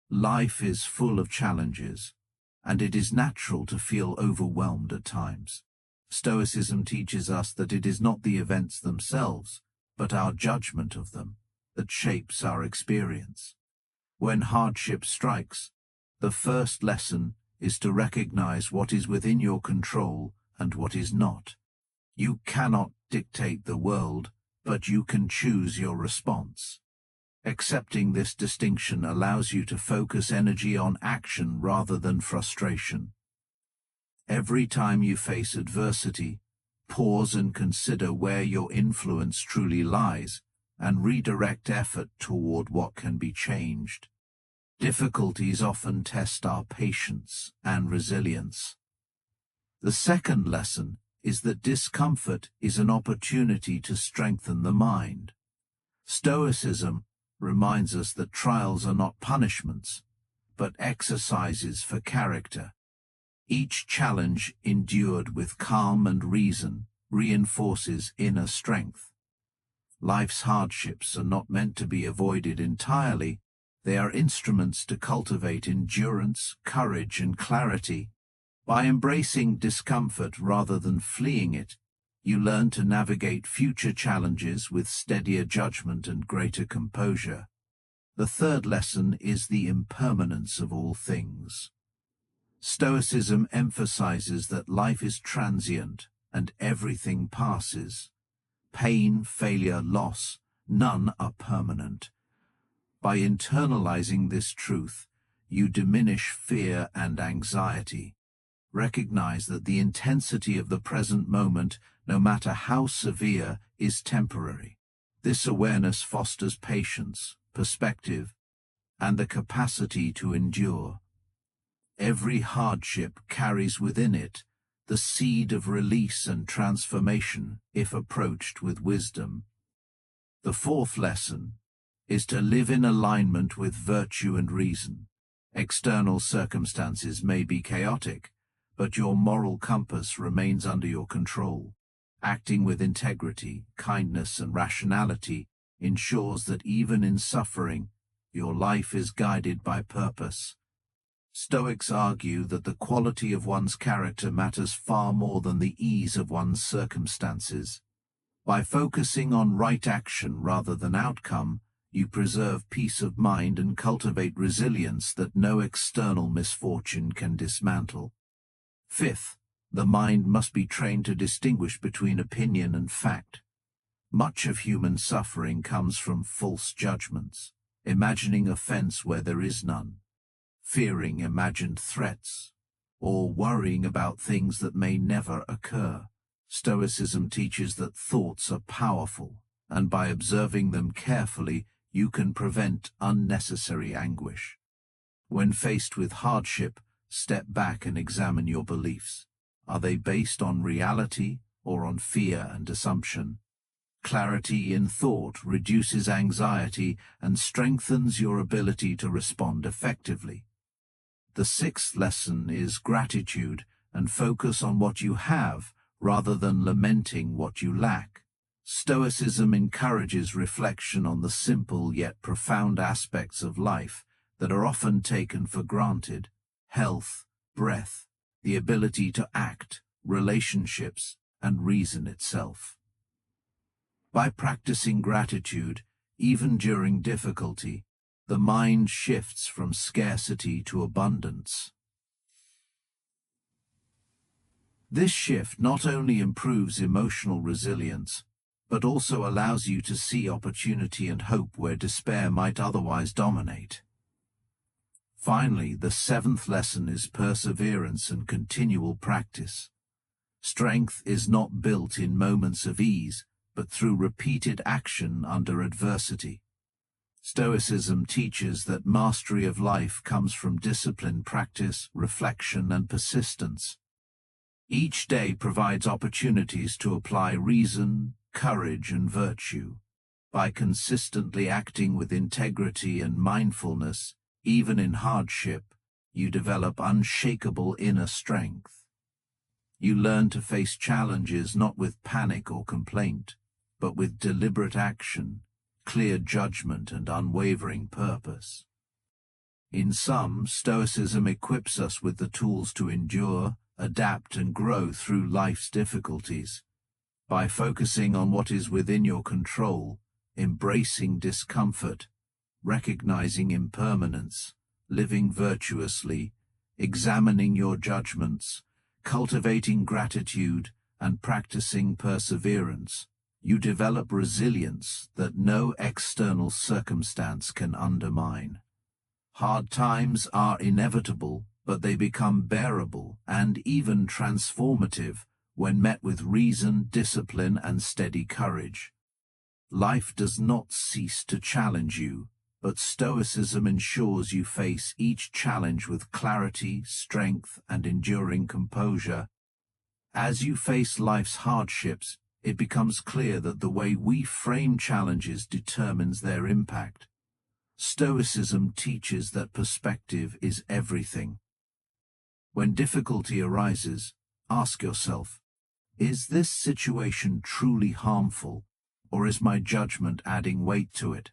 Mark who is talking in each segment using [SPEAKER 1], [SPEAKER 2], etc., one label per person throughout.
[SPEAKER 1] Life is full of challenges, and it is natural to feel overwhelmed at times. Stoicism teaches us that it is not the events themselves, but our judgment of them, that shapes our experience. When hardship strikes, the first lesson is to recognize what is within your control and what is not. You cannot dictate the world, but you can choose your response. Accepting this distinction allows you to focus energy on action rather than frustration. Every time you face adversity, pause and consider where your influence truly lies, and redirect effort toward what can be changed. Difficulties often test our patience and resilience. The second lesson is that discomfort is an opportunity to strengthen the mind. Stoicism reminds us that trials are not punishments, but exercises for character. Each challenge endured with calm and reason reinforces inner strength. Life's hardships are not meant to be avoided entirely. They are instruments to cultivate endurance, courage, and clarity. By embracing discomfort rather than fleeing it, you learn to navigate future challenges with steadier judgment and greater composure. The third lesson is the impermanence of all things. Stoicism emphasizes that life is transient and everything passes. Pain, failure, loss, none are permanent. By internalizing this truth, you diminish fear and anxiety. Recognize that the intensity of the present moment, no matter how severe, is temporary. This awareness fosters patience, perspective, and the capacity to endure. Every hardship carries within it the seed of release and transformation if approached with wisdom. The fourth lesson is to live in alignment with virtue and reason. External circumstances may be chaotic, but your moral compass remains under your control. Acting with integrity, kindness, and rationality ensures that even in suffering, your life is guided by purpose. Stoics argue that the quality of one's character matters far more than the ease of one's circumstances. By focusing on right action rather than outcome, you preserve peace of mind and cultivate resilience that no external misfortune can dismantle. Fifth, the mind must be trained to distinguish between opinion and fact. Much of human suffering comes from false judgments, imagining offense where there is none, fearing imagined threats, or worrying about things that may never occur. Stoicism teaches that thoughts are powerful, and by observing them carefully, you can prevent unnecessary anguish. When faced with hardship, step back and examine your beliefs. Are they based on reality or on fear and assumption? Clarity in thought reduces anxiety and strengthens your ability to respond effectively. The sixth lesson is gratitude and focus on what you have rather than lamenting what you lack. Stoicism encourages reflection on the simple yet profound aspects of life that are often taken for granted: health, breath, the ability to act, relationships, and reason itself. By practicing gratitude, even during difficulty, the mind shifts from scarcity to abundance. This shift not only improves emotional resilience, but also allows you to see opportunity and hope where despair might otherwise dominate. Finally, the seventh lesson is perseverance and continual practice. Strength is not built in moments of ease, but through repeated action under adversity. Stoicism teaches that mastery of life comes from discipline, practice, reflection, and persistence. Each day provides opportunities to apply reason, courage, and virtue. By consistently acting with integrity and mindfulness, even in hardship, you develop unshakable inner strength. You learn to face challenges not with panic or complaint, but with deliberate action, clear judgment, and unwavering purpose. In sum, Stoicism equips us with the tools to endure, adapt and grow through life's difficulties. By focusing on what is within your control, embracing discomfort, recognizing impermanence, living virtuously, examining your judgments, cultivating gratitude, and practicing perseverance, you develop resilience that no external circumstance can undermine. Hard times are inevitable, but they become bearable and even transformative when met with reason, discipline, and steady courage. Life does not cease to challenge you, but Stoicism ensures you face each challenge with clarity, strength, and enduring composure. As you face life's hardships, it becomes clear that the way we frame challenges determines their impact. Stoicism teaches that perspective is everything. When difficulty arises, ask yourself, is this situation truly harmful, or is my judgment adding weight to it?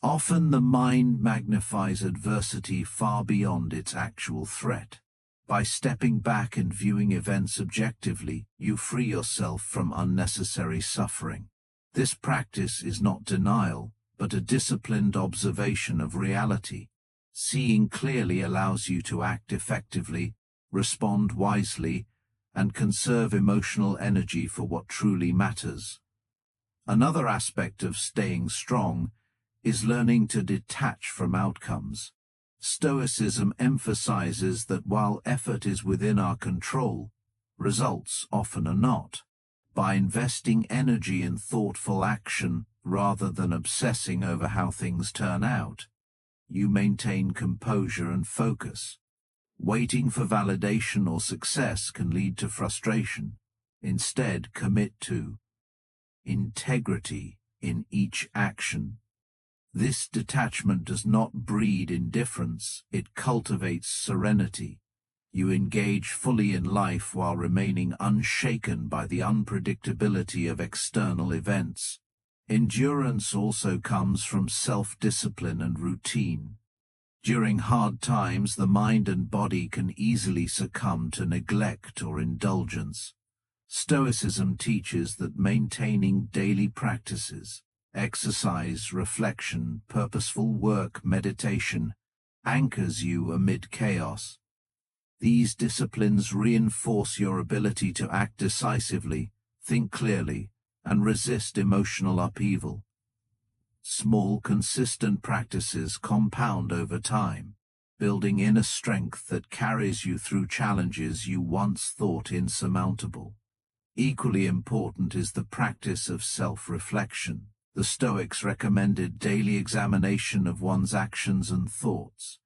[SPEAKER 1] Often the mind magnifies adversity far beyond its actual threat. By stepping back and viewing events objectively, you free yourself from unnecessary suffering. This practice is not denial, but a disciplined observation of reality. Seeing clearly allows you to act effectively, respond wisely, and conserve emotional energy for what truly matters. Another aspect of staying strong is learning to detach from outcomes. Stoicism emphasizes that while effort is within our control, results often are not. By investing energy in thoughtful action rather than obsessing over how things turn out, you maintain composure and focus. Waiting for validation or success can lead to frustration. Instead, commit to integrity in each action. This detachment does not breed indifference, it cultivates serenity. You engage fully in life while remaining unshaken by the unpredictability of external events. Endurance also comes from self-discipline and routine. During hard times, the mind and body can easily succumb to neglect or indulgence. Stoicism teaches that maintaining daily practices, exercise, reflection, purposeful work, meditation, anchors you amid chaos. These disciplines reinforce your ability to act decisively, think clearly, and resist emotional upheaval. Small, consistent practices compound over time, building inner strength that carries you through challenges you once thought insurmountable. Equally important is the practice of self-reflection. The Stoics recommended daily examination of one's actions and thoughts.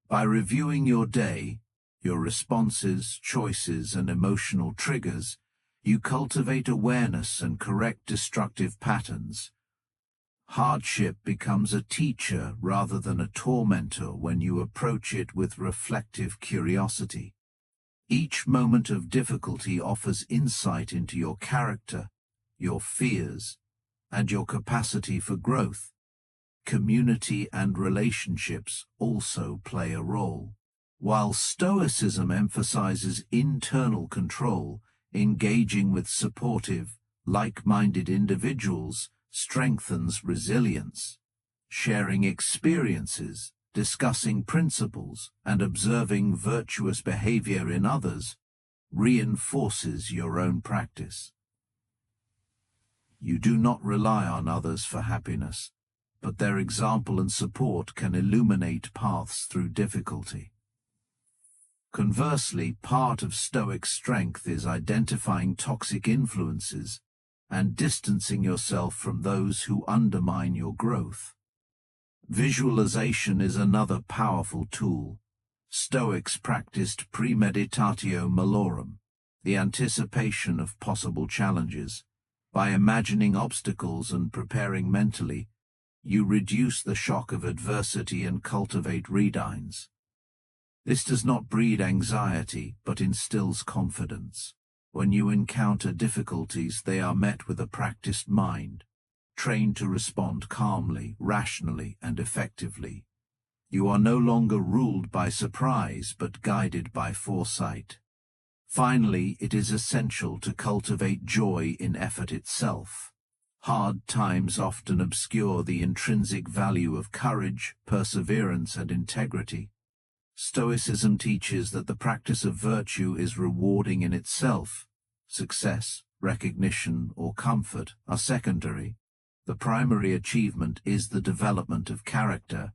[SPEAKER 1] By reviewing your day, your responses, choices, and emotional triggers, you cultivate awareness and correct destructive patterns. Hardship becomes a teacher rather than a tormentor when you approach it with reflective curiosity. Each moment of difficulty offers insight into your character, your fears, and your capacity for growth. Community and relationships also play a role. While Stoicism emphasizes internal control, engaging with supportive, like-minded individuals strengthens resilience. Sharing experiences, discussing principles, and observing virtuous behavior in others reinforces your own practice. You do not rely on others for happiness, but their example and support can illuminate paths through difficulty. Conversely, part of Stoic strength is identifying toxic influences and distancing yourself from those who undermine your growth. Visualization is another powerful tool. Stoics practiced premeditatio malorum, the anticipation of possible challenges. By imagining obstacles and preparing mentally, you reduce the shock of adversity and cultivate redines. This does not breed anxiety, but instills confidence. When you encounter difficulties, they are met with a practiced mind, trained to respond calmly, rationally, and effectively. You are no longer ruled by surprise but guided by foresight. Finally, it is essential to cultivate joy in effort itself. Hard times often obscure the intrinsic value of courage, perseverance, and integrity. Stoicism teaches that the practice of virtue is rewarding in itself. Success, recognition, or comfort are secondary. The primary achievement is the development of character.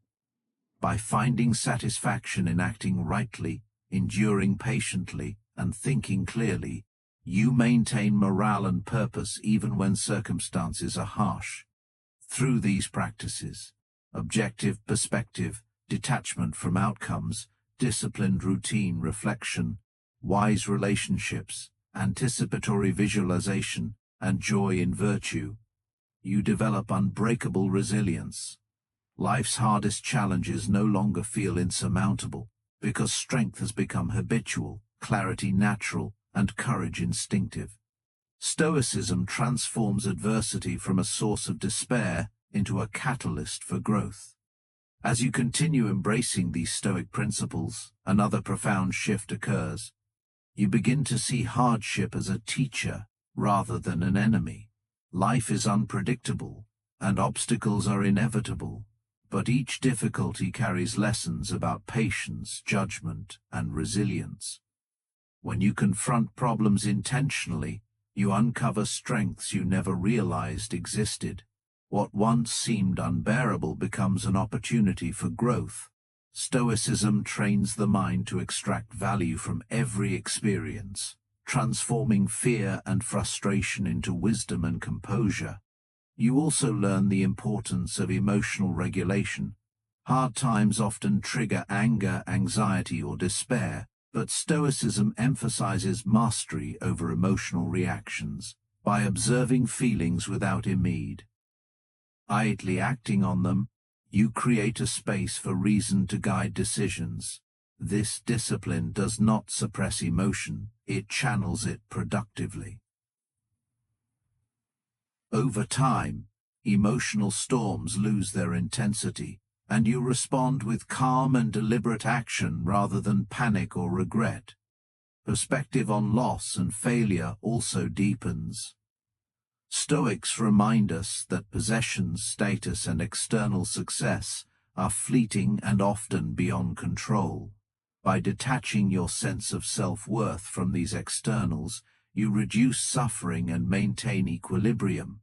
[SPEAKER 1] By finding satisfaction in acting rightly, enduring patiently, and thinking clearly, you maintain morale and purpose even when circumstances are harsh. Through these practices, objective perspective, detachment from outcomes, disciplined routine reflection, wise relationships, anticipatory visualization, and joy in virtue, you develop unbreakable resilience. Life's hardest challenges no longer feel insurmountable, because strength has become habitual, clarity natural, and courage instinctive. Stoicism transforms adversity from a source of despair into a catalyst for growth. As you continue embracing these Stoic principles, another profound shift occurs. You begin to see hardship as a teacher rather than an enemy. Life is unpredictable, and obstacles are inevitable, but each difficulty carries lessons about patience, judgment, and resilience. When you confront problems intentionally, you uncover strengths you never realized existed. What once seemed unbearable becomes an opportunity for growth. Stoicism trains the mind to extract value from every experience, transforming fear and frustration into wisdom and composure. You also learn the importance of emotional regulation. Hard times often trigger anger, anxiety, or despair, but Stoicism emphasizes mastery over emotional reactions. By observing feelings without idly acting on them, you create a space for reason to guide decisions. This discipline does not suppress emotion, it channels it productively. Over time, emotional storms lose their intensity, and you respond with calm and deliberate action rather than panic or regret. Perspective on loss and failure also deepens. Stoics remind us that possessions, status, and external success are fleeting and often beyond control. By detaching your sense of self-worth from these externals, you reduce suffering and maintain equilibrium.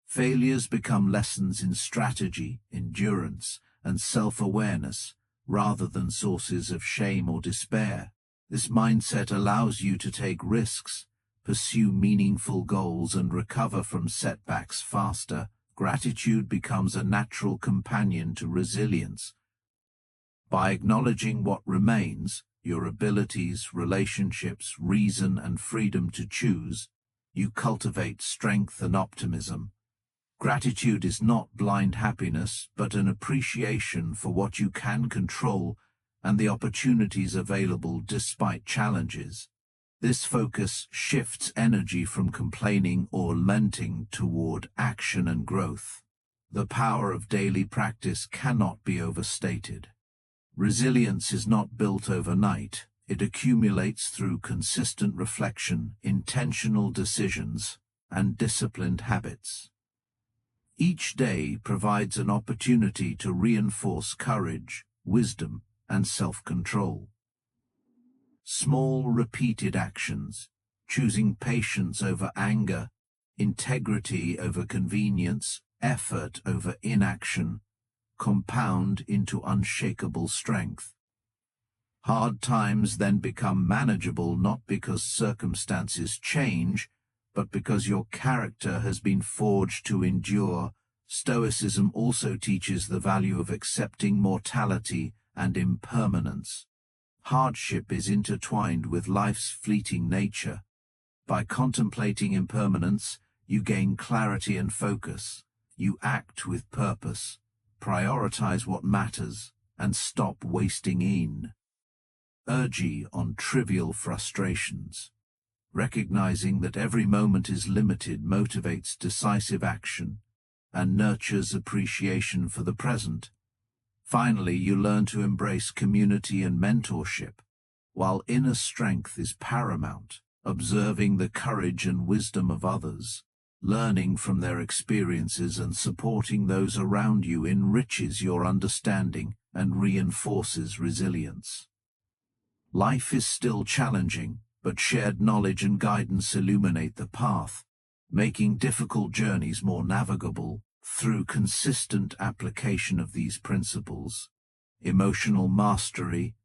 [SPEAKER 1] Failures become lessons in strategy, endurance, and self-awareness, rather than sources of shame or despair. This mindset allows you to take risks, pursue meaningful goals, and recover from setbacks faster. Gratitude becomes a natural companion to resilience. By acknowledging what remains, your abilities, relationships, reason, and freedom to choose, you cultivate strength and optimism. Gratitude is not blind happiness, but an appreciation for what you can control and the opportunities available despite challenges. This focus shifts energy from complaining or lamenting toward action and growth. The power of daily practice cannot be overstated. Resilience is not built overnight. It accumulates through consistent reflection, intentional decisions, and disciplined habits. Each day provides an opportunity to reinforce courage, wisdom, and self-control. Small, repeated actions, choosing patience over anger, integrity over convenience, effort over inaction, compound into unshakable strength. Hard times then become manageable not because circumstances change, but because your character has been forged to endure. Stoicism also teaches the value of accepting mortality and impermanence. Hardship is intertwined with life's fleeting nature. By contemplating impermanence, you gain clarity and focus. You act with purpose, prioritize what matters, and stop wasting energy on trivial frustrations. Recognizing that every moment is limited motivates decisive action and nurtures appreciation for the present. Finally, you learn to embrace community and mentorship. While inner strength is paramount, observing the courage and wisdom of others, learning from their experiences and supporting those around you enriches your understanding and reinforces resilience. Life is still challenging, but shared knowledge and guidance illuminate the path, making difficult journeys more navigable through consistent application of these principles. Emotional mastery,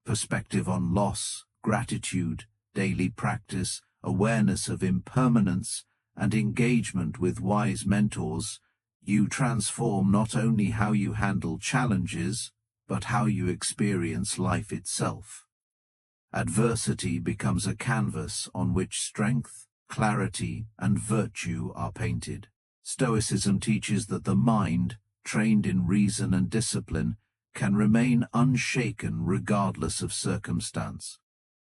[SPEAKER 1] perspective on loss, gratitude, daily practice, awareness of impermanence, and engagement with wise mentors, you transform not only how you handle challenges, but how you experience life itself. Adversity becomes a canvas on which strength, clarity, and virtue are painted. Stoicism teaches that the mind, trained in reason and discipline, can remain unshaken regardless of circumstance,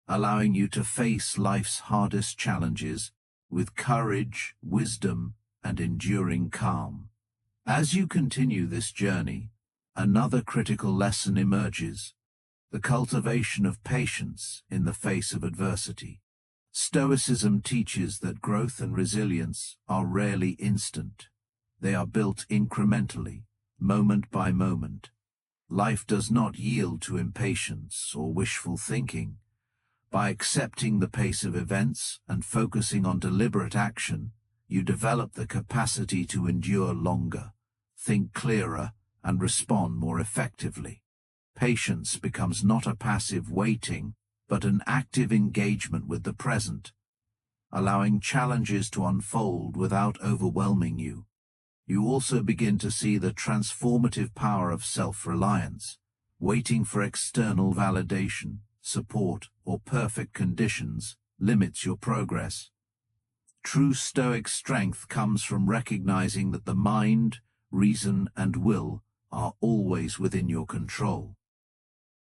[SPEAKER 1] allowing you to face life's hardest challenges with courage, wisdom, and enduring calm. As you continue this journey, another critical lesson emerges: the cultivation of patience in the face of adversity. Stoicism teaches that growth and resilience are rarely instant. They are built incrementally, moment by moment. Life does not yield to impatience or wishful thinking. By accepting the pace of events and focusing on deliberate action, you develop the capacity to endure longer, think clearer, and respond more effectively. Patience becomes not a passive waiting, but an active engagement with the present, allowing challenges to unfold without overwhelming you. You also begin to see the transformative power of self-reliance. Waiting for external validation, support, or perfect conditions limits your progress. True Stoic strength comes from recognizing that the mind, reason, and will are always within your control.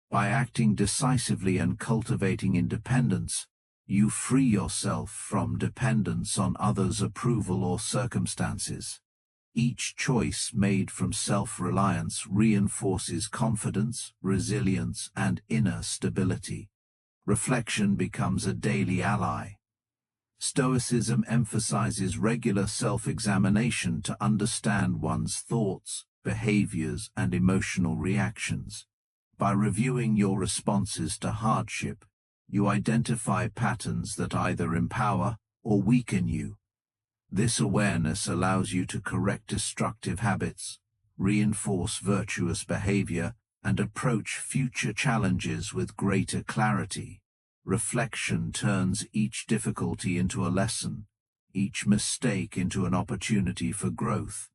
[SPEAKER 1] By acting decisively and cultivating independence, you free yourself from dependence on others' approval or circumstances. Each choice made from self-reliance reinforces confidence, resilience, and inner stability. Reflection becomes a daily ally. Stoicism emphasizes regular self-examination to understand one's thoughts, behaviors, and emotional reactions. By reviewing your responses to hardship, you identify patterns that either empower or weaken you. This awareness allows you to correct destructive habits, reinforce virtuous behavior, and approach future challenges with greater clarity. Reflection turns each difficulty into a lesson, each mistake into an opportunity for growth.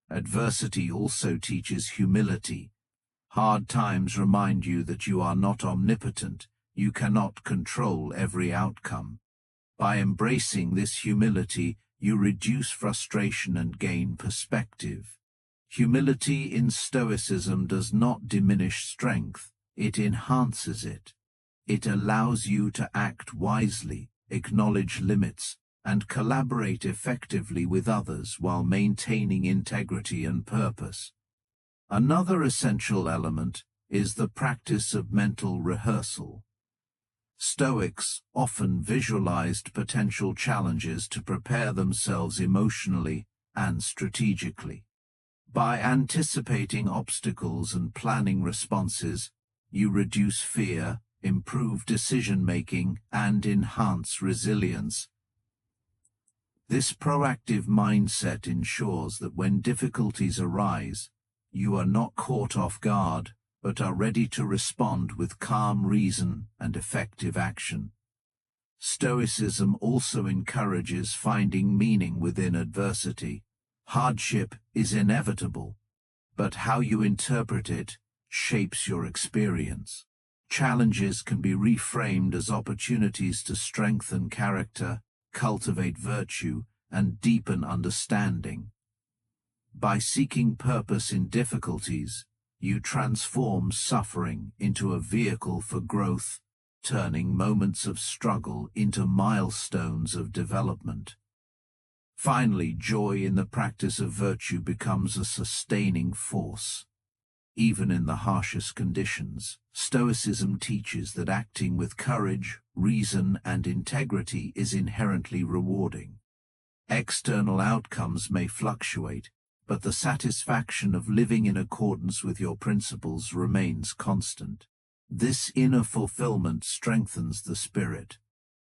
[SPEAKER 1] Adversity also teaches humility. Hard times remind you that you are not omnipotent, you cannot control every outcome. By embracing this humility, you reduce frustration and gain perspective. Humility in Stoicism does not diminish strength, it enhances it. It allows you to act wisely, acknowledge limits, and collaborate effectively with others while maintaining integrity and purpose. Another essential element is the practice of mental rehearsal. Stoics often visualized potential challenges to prepare themselves emotionally and strategically. By anticipating obstacles and planning responses, you reduce fear, improve decision-making, and enhance resilience. This proactive mindset ensures that when difficulties arise, you are not caught off guard, but are ready to respond with calm reason and effective action. Stoicism also encourages finding meaning within adversity. Hardship is inevitable, but how you interpret it shapes your experience. Challenges can be reframed as opportunities to strengthen character, cultivate virtue, and deepen understanding. By seeking purpose in difficulties, you transform suffering into a vehicle for growth, turning moments of struggle into milestones of development. Finally, joy in the practice of virtue becomes a sustaining force. even in the harshest conditions. Stoicism teaches that acting with courage, reason, and integrity is inherently rewarding. External outcomes may fluctuate, but the satisfaction of living in accordance with your principles remains constant. This inner fulfillment strengthens the spirit,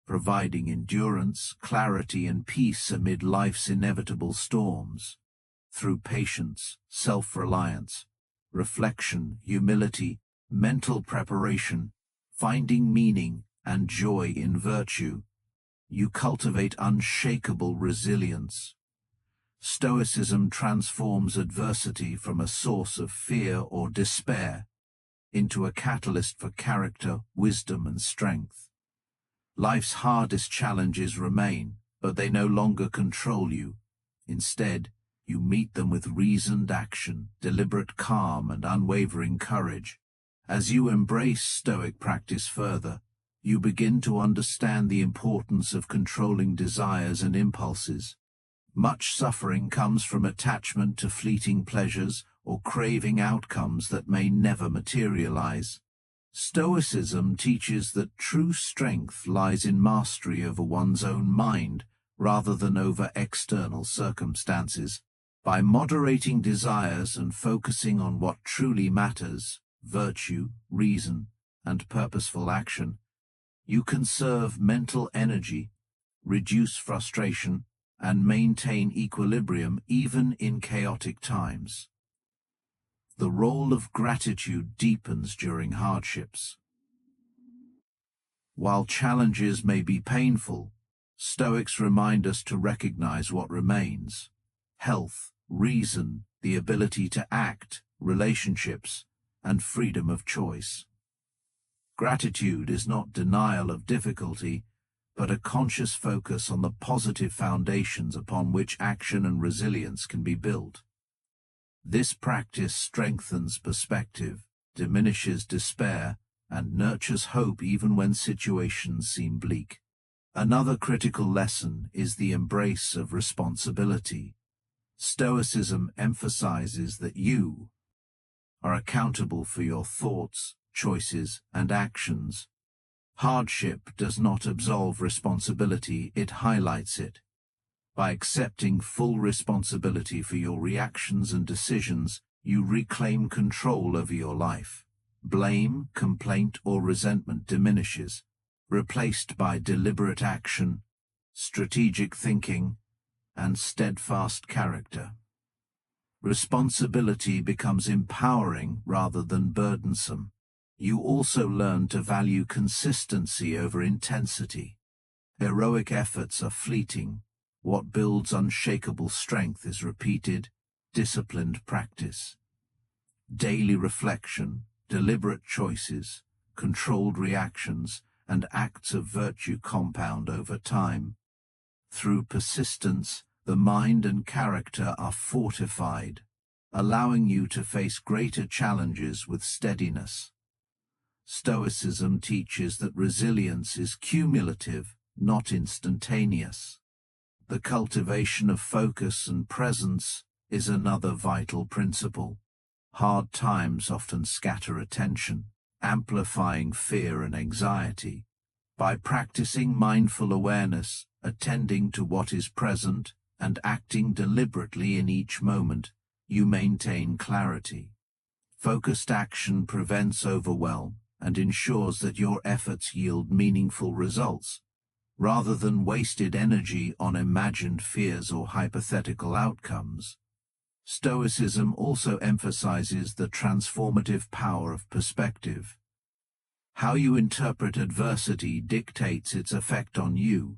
[SPEAKER 1] providing endurance, clarity, and peace amid life's inevitable storms. Through patience, self-reliance, reflection, humility, mental preparation, finding meaning and joy in virtue, you cultivate unshakable resilience. Stoicism transforms adversity from a source of fear or despair into a catalyst for character, wisdom, and strength. Life's hardest challenges remain, but they no longer control you. Instead, you meet them with reasoned action, deliberate calm, and unwavering courage. As you embrace Stoic practice further, you begin to understand the importance of controlling desires and impulses. Much suffering comes from attachment to fleeting pleasures or craving outcomes that may never materialize. Stoicism teaches that true strength lies in mastery over one's own mind rather than over external circumstances. By moderating desires and focusing on what truly matters, virtue, reason, and purposeful action, you conserve mental energy, reduce frustration, and maintain equilibrium even in chaotic times. The role of gratitude deepens during hardships. While challenges may be painful, Stoics remind us to recognize what remains: health, reason, the ability to act, relationships, and freedom of choice. Gratitude is not denial of difficulty, but a conscious focus on the positive foundations upon which action and resilience can be built. This practice strengthens perspective, diminishes despair, and nurtures hope even when situations seem bleak. Another critical lesson is the embrace of responsibility. Stoicism emphasizes that you are accountable for your thoughts, choices, and actions. Hardship does not absolve responsibility, it highlights it. By accepting full responsibility for your reactions and decisions, you reclaim control over your life. Blame, complaint, or resentment diminishes, replaced by deliberate action, strategic thinking, and steadfast character. Responsibility becomes empowering rather than burdensome. You also learn to value consistency over intensity. Heroic efforts are fleeting. What builds unshakable strength is repeated, disciplined practice. Daily reflection, deliberate choices, controlled reactions, and acts of virtue compound over time. Through persistence, the mind and character are fortified, allowing you to face greater challenges with steadiness. Stoicism teaches that resilience is cumulative, not instantaneous. The cultivation of focus and presence is another vital principle. Hard times often scatter attention, amplifying fear and anxiety. By practicing mindful awareness, attending to what is present, and acting deliberately in each moment, you maintain clarity. Focused action prevents overwhelm and ensures that your efforts yield meaningful results, rather than wasted energy on imagined fears or hypothetical outcomes. Stoicism also emphasizes the transformative power of perspective. How you interpret adversity dictates its effect on you.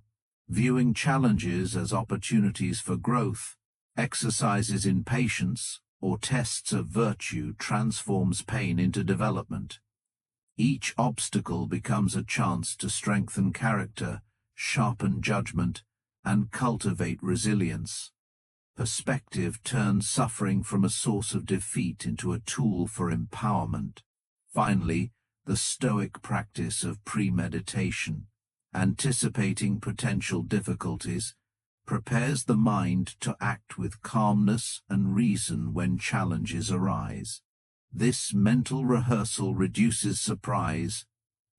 [SPEAKER 1] Viewing challenges as opportunities for growth, exercises in patience, or tests of virtue transforms pain into development. Each obstacle becomes a chance to strengthen character, sharpen judgment, and cultivate resilience. Perspective turns suffering from a source of defeat into a tool for empowerment. Finally, the Stoic practice of premeditation, anticipating potential difficulties, prepares the mind to act with calmness and reason when challenges arise. This mental rehearsal reduces surprise,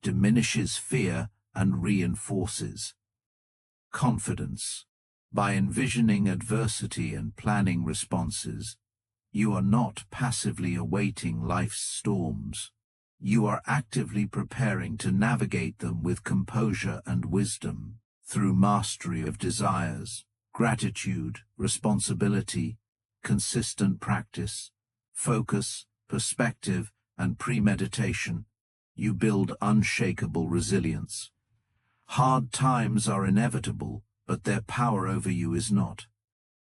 [SPEAKER 1] diminishes fear, and reinforces confidence. By envisioning adversity and planning responses, you are not passively awaiting life's storms. You are actively preparing to navigate them with composure and wisdom. Through mastery of desires, gratitude, responsibility, consistent practice, focus, perspective, and premeditation, you build unshakable resilience. Hard times are inevitable, but their power over you is not.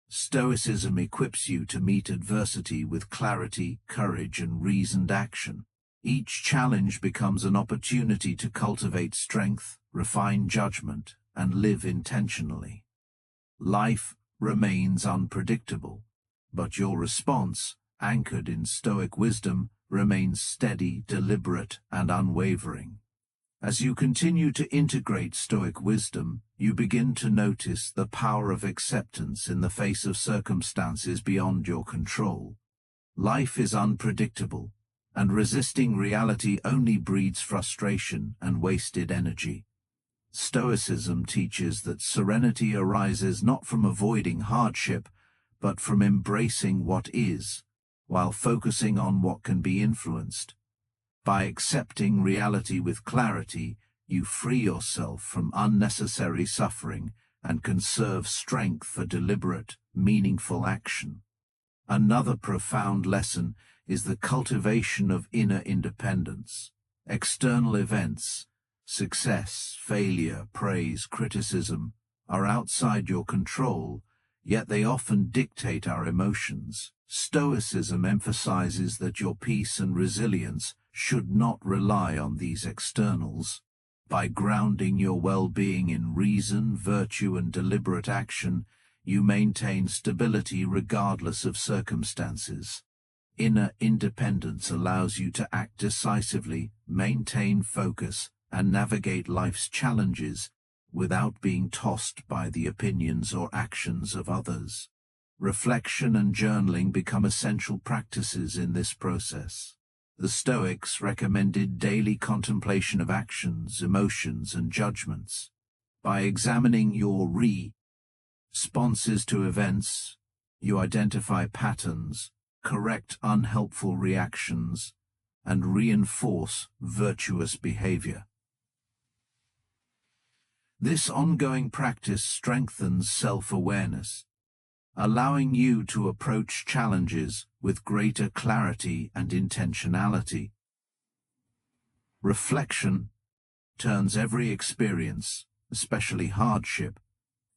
[SPEAKER 1] Stoicism equips you to meet adversity with clarity, courage, and reasoned action. Each challenge becomes an opportunity to cultivate strength, refine judgment, and live intentionally. Life remains unpredictable, but your response, anchored in Stoic wisdom, remains steady, deliberate, and unwavering. As you continue to integrate Stoic wisdom, you begin to notice the power of acceptance in the face of circumstances beyond your control. Life is unpredictable, and resisting reality only breeds frustration and wasted energy. Stoicism teaches that serenity arises not from avoiding hardship, but from embracing what is, while focusing on what can be influenced. By accepting reality with clarity, you free yourself from unnecessary suffering and conserve strength for deliberate, meaningful action. Another profound lesson is the cultivation of inner independence. External events, success, failure, praise, criticism, are outside your control, yet they often dictate our emotions. Stoicism emphasizes that your peace and resilience should not rely on these externals. By grounding your well-being in reason, virtue, and deliberate action, you maintain stability regardless of circumstances. Inner independence allows you to act decisively, maintain focus, and navigate life's challenges without being tossed by the opinions or actions of others. Reflection and journaling become essential practices in this process. The Stoics recommended daily contemplation of actions, emotions, and judgments. By examining your responses to events, you identify patterns, correct unhelpful reactions, and reinforce virtuous behavior. This ongoing practice strengthens self-awareness, allowing you to approach challenges with greater clarity and intentionality. Reflection turns every experience, especially hardship,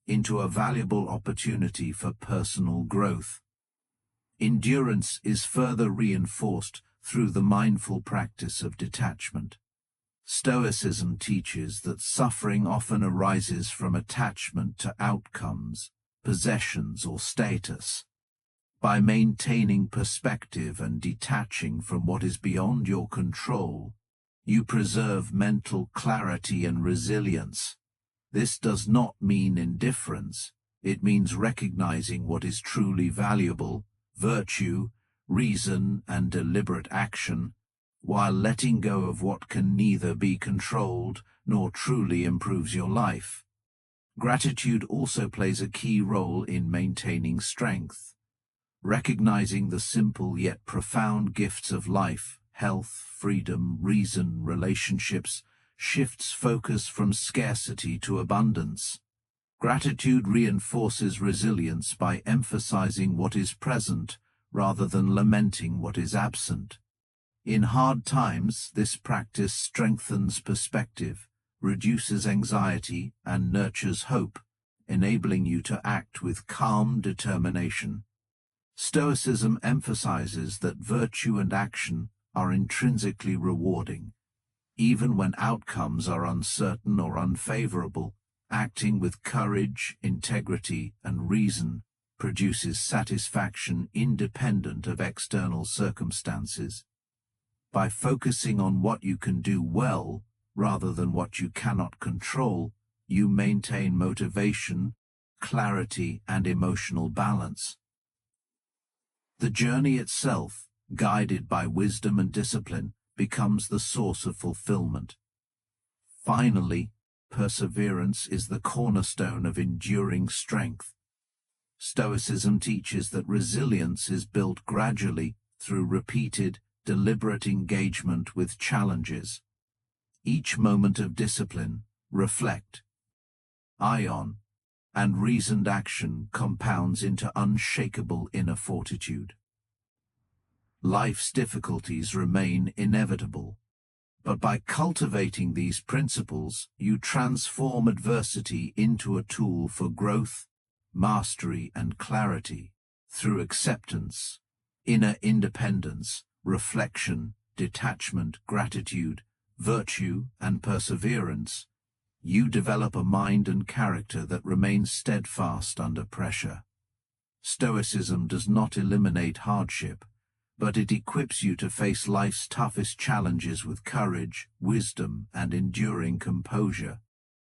[SPEAKER 1] into a valuable opportunity for personal growth. Endurance is further reinforced through the mindful practice of detachment. Stoicism teaches that suffering often arises from attachment to outcomes, possessions, or status. By maintaining perspective and detaching from what is beyond your control, you preserve mental clarity and resilience. This does not mean indifference. It means recognizing what is truly valuable, virtue, reason, and deliberate action, while letting go of what can neither be controlled nor truly improves your life. Gratitude also plays a key role in maintaining strength. Recognizing the simple yet profound gifts of life, health, freedom, reason, relationships, shifts focus from scarcity to abundance. Gratitude reinforces resilience by emphasizing what is present rather than lamenting what is absent. In hard times, this practice strengthens perspective, reduces anxiety, and nurtures hope, enabling you to act with calm determination. Stoicism emphasizes that virtue and action are intrinsically rewarding. Even when outcomes are uncertain or unfavorable, acting with courage, integrity, and reason produces satisfaction independent of external circumstances. By focusing on what you can do well, rather than what you cannot control, you maintain motivation, clarity, and emotional balance. The journey itself, guided by wisdom and discipline, becomes the source of fulfillment. Finally, perseverance is the cornerstone of enduring strength. Stoicism teaches that resilience is built gradually through repeated, deliberate engagement with challenges. Each moment of discipline, reflect, ion, and reasoned action compounds into unshakable inner fortitude. Life's difficulties remain inevitable, but by cultivating these principles, you transform adversity into a tool for growth, mastery, and clarity. Through acceptance, inner independence, reflection, detachment, gratitude, virtue, and perseverance, you develop a mind and character that remains steadfast under pressure. Stoicism does not eliminate hardship, but it equips you to face life's toughest challenges with courage, wisdom, and enduring composure.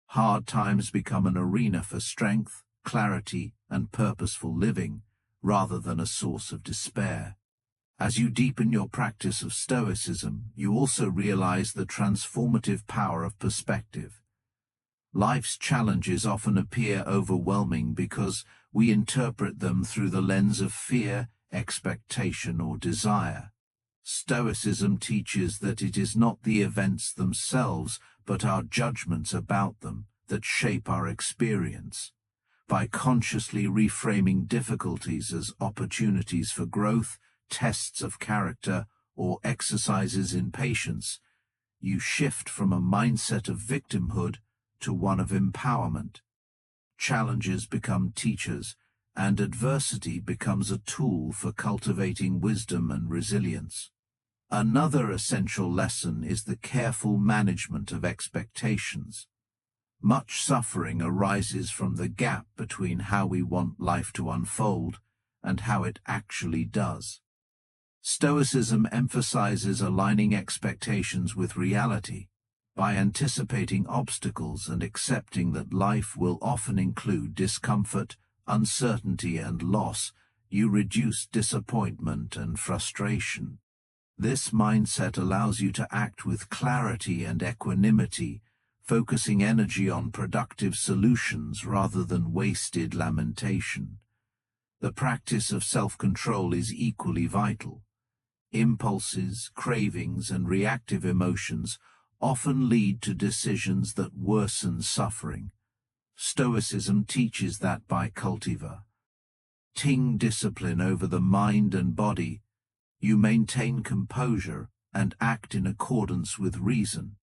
[SPEAKER 1] Hard times become an arena for strength, clarity, and purposeful living, rather than a source of despair. As you deepen your practice of Stoicism, you also realize the transformative power of perspective. Life's challenges often appear overwhelming because we interpret them through the lens of fear, expectation, or desire. Stoicism teaches that it is not the events themselves, but our judgments about them, that shape our experience. By consciously reframing difficulties as opportunities for growth, tests of character, or exercises in patience, you shift from a mindset of victimhood to one of empowerment. Challenges become teachers, and adversity becomes a tool for cultivating wisdom and resilience. Another essential lesson is the careful management of expectations. Much suffering arises from the gap between how we want life to unfold and how it actually does. Stoicism emphasizes aligning expectations with reality. By anticipating obstacles and accepting that life will often include discomfort, uncertainty, and loss, you reduce disappointment and frustration. This mindset allows you to act with clarity and equanimity, focusing energy on productive solutions rather than wasted lamentation. The practice of self-control is equally vital. Impulses, cravings, and reactive emotions often lead to decisions that worsen suffering. Stoicism teaches that by cultivating discipline over the mind and body, you maintain composure and act in accordance with reason.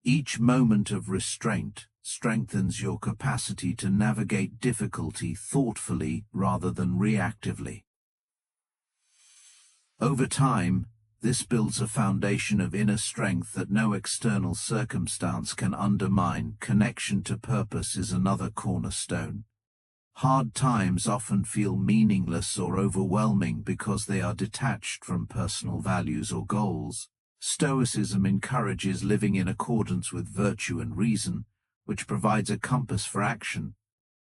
[SPEAKER 1] Each moment of restraint strengthens your capacity to navigate difficulty thoughtfully rather than reactively. Over time, this builds a foundation of inner strength that no external circumstance can undermine. Connection to purpose is another cornerstone. Hard times often feel meaningless or overwhelming because they are detached from personal values or goals. Stoicism encourages living in accordance with virtue and reason, which provides a compass for action.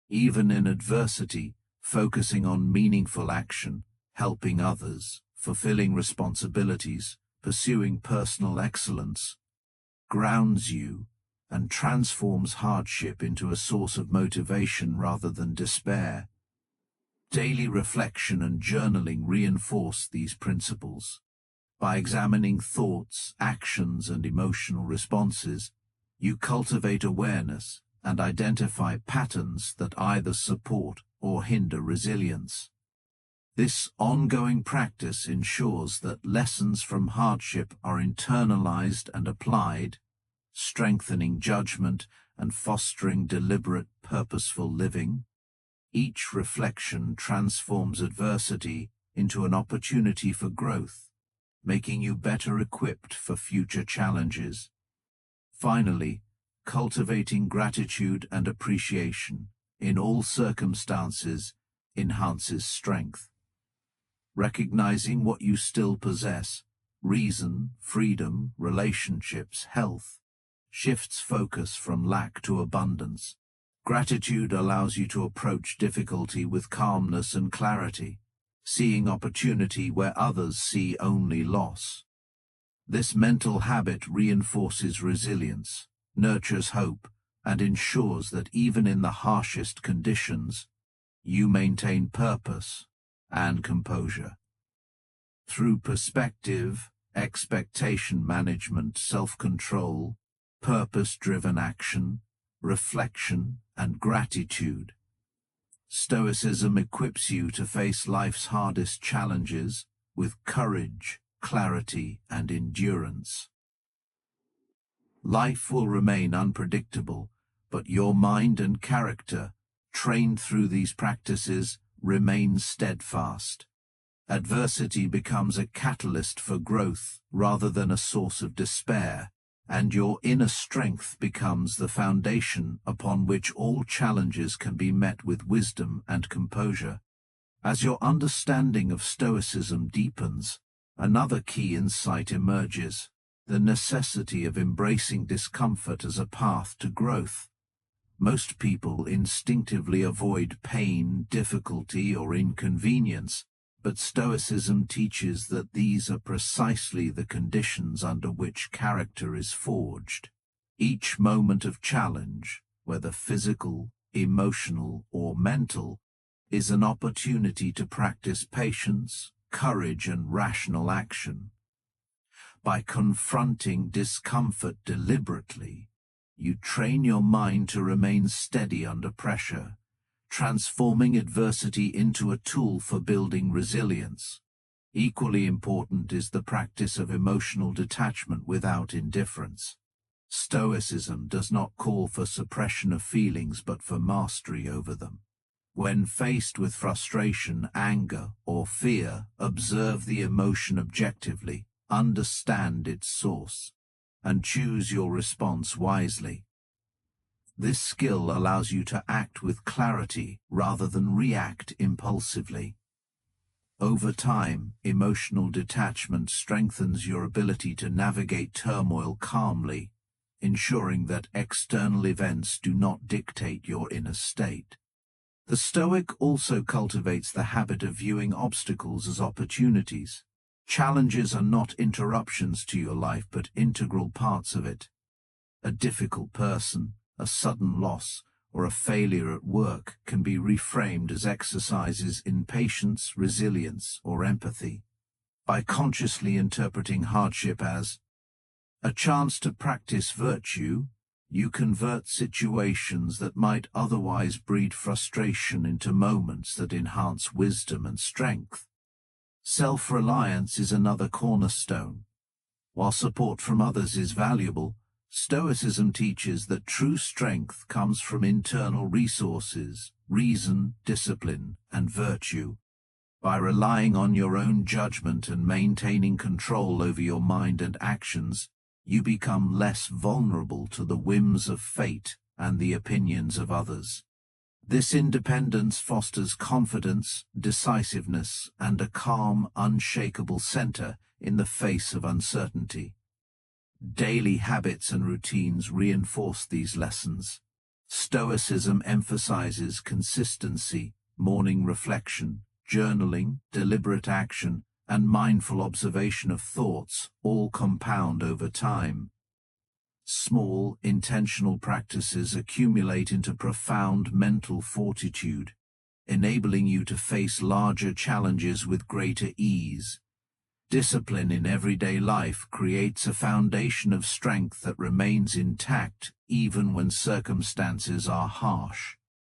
[SPEAKER 1] Even in adversity, focusing on meaningful action, helping others, fulfilling responsibilities, pursuing personal excellence, grounds you and transforms hardship into a source of motivation rather than despair. Daily reflection and journaling reinforce these principles. By examining thoughts, actions, and emotional responses, you cultivate awareness and identify patterns that either support or hinder resilience. This ongoing practice ensures that lessons from hardship are internalized and applied, strengthening judgment and fostering deliberate, purposeful living. Each reflection transforms adversity into an opportunity for growth, making you better equipped for future challenges. Finally, cultivating gratitude and appreciation in all circumstances enhances strength. Recognizing what you still possess, reason, freedom, relationships, health, shifts focus from lack to abundance. Gratitude allows you to approach difficulty with calmness and clarity, seeing opportunity where others see only loss. This mental habit reinforces resilience, nurtures hope, and ensures that even in the harshest conditions, you maintain purpose and composure. Through perspective, expectation management, self-control, purpose-driven action, reflection, and gratitude, Stoicism equips you to face life's hardest challenges with courage, clarity, and endurance. Life will remain unpredictable, but your mind and character, trained through these practices, remain steadfast. Adversity becomes a catalyst for growth rather than a source of despair, and your inner strength becomes the foundation upon which all challenges can be met with wisdom and composure. As your understanding of Stoicism deepens, another key insight emerges: the necessity of embracing discomfort as a path to growth. Most people instinctively avoid pain, difficulty, or inconvenience, but Stoicism teaches that these are precisely the conditions under which character is forged. Each moment of challenge, whether physical, emotional, or mental, is an opportunity to practice patience, courage, and rational action. By confronting discomfort deliberately, you train your mind to remain steady under pressure, transforming adversity into a tool for building resilience. Equally important is the practice of emotional detachment without indifference. Stoicism does not call for suppression of feelings but for mastery over them. When faced with frustration, anger, or fear, observe the emotion objectively, understand its source, and choose your response wisely. This skill allows you to act with clarity rather than react impulsively. Over time, emotional detachment strengthens your ability to navigate turmoil calmly, ensuring that external events do not dictate your inner state. The Stoic also cultivates the habit of viewing obstacles as opportunities. Challenges are not interruptions to your life but integral parts of it. A difficult person, a sudden loss, or a failure at work can be reframed as exercises in patience, resilience, or empathy. By consciously interpreting hardship as a chance to practice virtue, you convert situations that might otherwise breed frustration into moments that enhance wisdom and strength. Self-reliance is another cornerstone. While support from others is valuable, Stoicism teaches that true strength comes from internal resources, reason, discipline, and virtue. By relying on your own judgment and maintaining control over your mind and actions, you become less vulnerable to the whims of fate and the opinions of others. This independence fosters confidence, decisiveness, and a calm, unshakable center in the face of uncertainty. Daily habits and routines reinforce these lessons. Stoicism emphasizes consistency, morning reflection, journaling, deliberate action, and mindful observation of thoughts, all compound over time. Small, intentional practices accumulate into profound mental fortitude, enabling you to face larger challenges with greater ease. Discipline in everyday life creates a foundation of strength that remains intact even when circumstances are harsh.